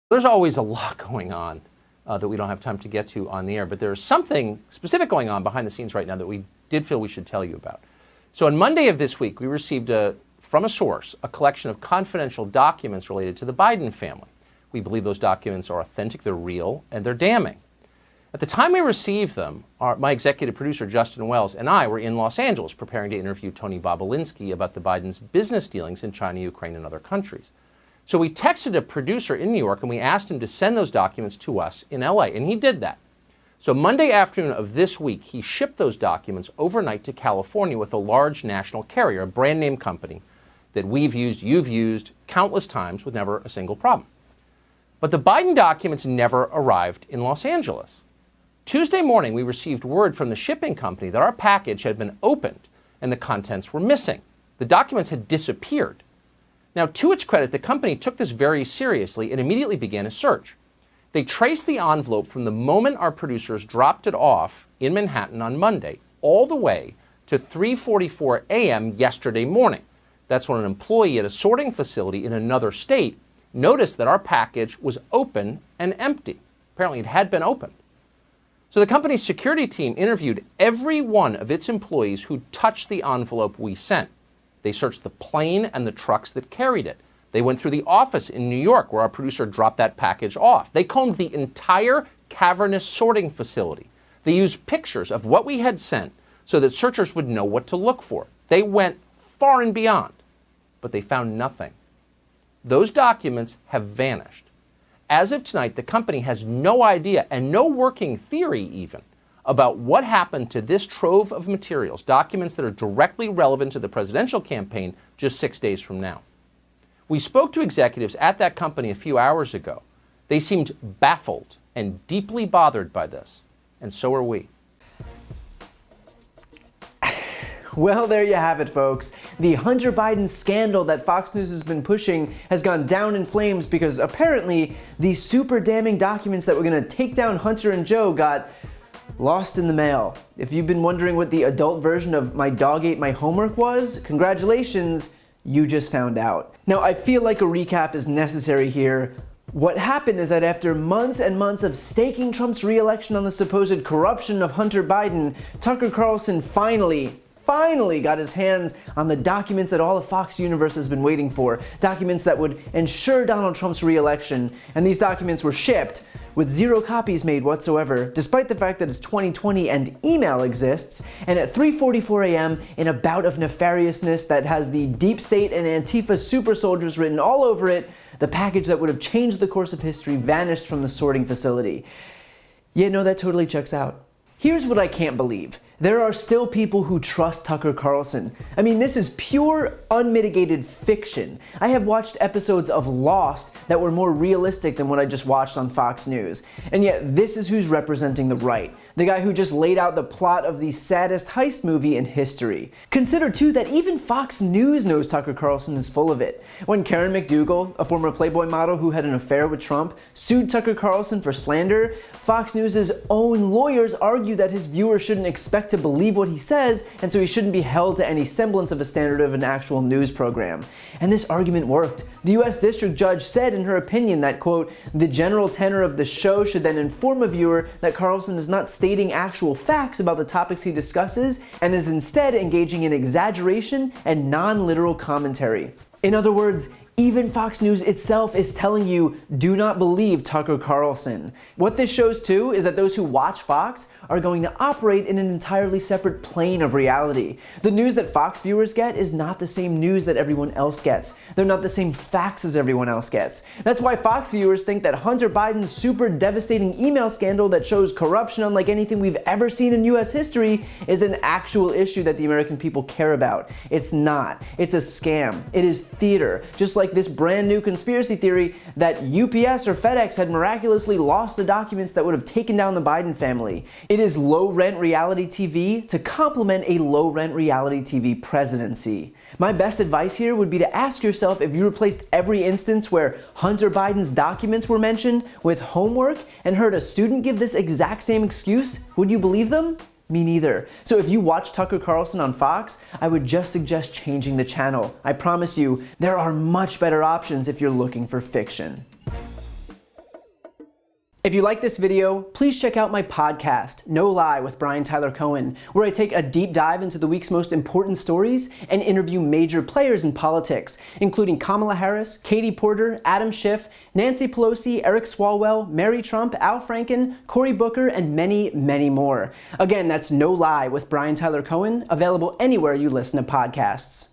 There's always a lot going on that we don't have time to get to on the air, but there's something specific going on behind the scenes right now that we did feel we should tell you about. So on Monday of this week, we received from a source a collection of confidential documents related to the Biden family. We believe those documents are authentic, they're real, and they're damning. At the time we received them, my executive producer, Justin Wells, and I were in Los Angeles preparing to interview Tony Bobolinsky about the Biden's business dealings in China, Ukraine, and other countries. So we texted a producer in New York and we asked him to send those documents to us in LA, and he did that. So Monday afternoon of this week, he shipped those documents overnight to California with a large national carrier, a brand name company that we've used, you've used countless times with never a single problem. But the Biden documents never arrived in Los Angeles. Tuesday morning, we received word from the shipping company that our package had been opened and the contents were missing. The documents had disappeared. Now, to its credit, the company took this very seriously and immediately began a search. They traced the envelope from the moment our producers dropped it off in Manhattan on Monday all the way to 3:44 a.m. yesterday morning. That's when an employee at a sorting facility in another state noticed that our package was open and empty. Apparently, it had been opened. So the company's security team interviewed every one of its employees who touched the envelope we sent. They searched the plane and the trucks that carried it. They went through the office in New York where our producer dropped that package off. They combed the entire cavernous sorting facility. They used pictures of what we had sent so that searchers would know what to look for. They went far and beyond, but they found nothing. Those documents have vanished. As of tonight, the company has no idea and no working theory even about what happened to this trove of materials, documents that are directly relevant to the presidential campaign just 6 days from now. We spoke to executives at that company a few hours ago. They seemed baffled and deeply bothered by this, and so are we. Well, there you have it, folks. The Hunter Biden scandal that Fox News has been pushing has gone down in flames because apparently these super damning documents that were going to take down Hunter and Joe got lost in the mail. If you've been wondering what the adult version of My Dog Ate My Homework was, congratulations, you just found out. Now, I feel like a recap is necessary here. What happened is that after months and months of staking Trump's re-election on the supposed corruption of Hunter Biden, Tucker Carlson finally got his hands on the documents that all of Fox Universe has been waiting for, documents that would ensure Donald Trump's re-election, and these documents were shipped with 0 copies made whatsoever, despite the fact that it's 2020 and email exists, and at 3:44 a.m. in a bout of nefariousness that has the deep state and Antifa super soldiers written all over it, the package that would have changed the course of history vanished from the sorting facility. Yeah, no, that totally checks out. Here's what I can't believe. There are still people who trust Tucker Carlson. I mean, this is pure, unmitigated fiction. I have watched episodes of Lost that were more realistic than what I just watched on Fox News. And yet, this is who's representing the right. The guy who just laid out the plot of the saddest heist movie in history. Consider, too, that even Fox News knows Tucker Carlson is full of it. When Karen McDougal, a former Playboy model who had an affair with Trump, sued Tucker Carlson for slander, Fox News' own lawyers argued that his viewers shouldn't expect to believe what he says, and so he shouldn't be held to any semblance of a standard of an actual news program. And this argument worked. The U.S. District Judge said in her opinion that, quote, the general tenor of the show should then inform a viewer that Carlson is not stating actual facts about the topics he discusses and is instead engaging in exaggeration and non-literal commentary. In other words, even Fox News itself is telling you, do not believe Tucker Carlson. What this shows too is that those who watch Fox are going to operate in an entirely separate plane of reality. The news that Fox viewers get is not the same news that everyone else gets. They're not the same facts as everyone else gets. That's why Fox viewers think that Hunter Biden's super devastating email scandal that shows corruption unlike anything we've ever seen in US history is an actual issue that the American people care about. It's not. It's a scam. It is theater. Just like this brand new conspiracy theory that UPS or FedEx had miraculously lost the documents that would have taken down the Biden family. It is low-rent reality TV to complement a low-rent reality TV presidency. My best advice here would be to ask yourself if you replaced every instance where Hunter Biden's documents were mentioned with homework and heard a student give this exact same excuse, would you believe them? Me neither. So if you watch Tucker Carlson on Fox, I would just suggest changing the channel. I promise you, there are much better options if you're looking for fiction. If you like this video, please check out my podcast, No Lie with Brian Tyler Cohen, where I take a deep dive into the week's most important stories and interview major players in politics, including Kamala Harris, Katie Porter, Adam Schiff, Nancy Pelosi, Eric Swalwell, Mary Trump, Al Franken, Cory Booker, and many, many more. Again, that's No Lie with Brian Tyler Cohen, available anywhere you listen to podcasts.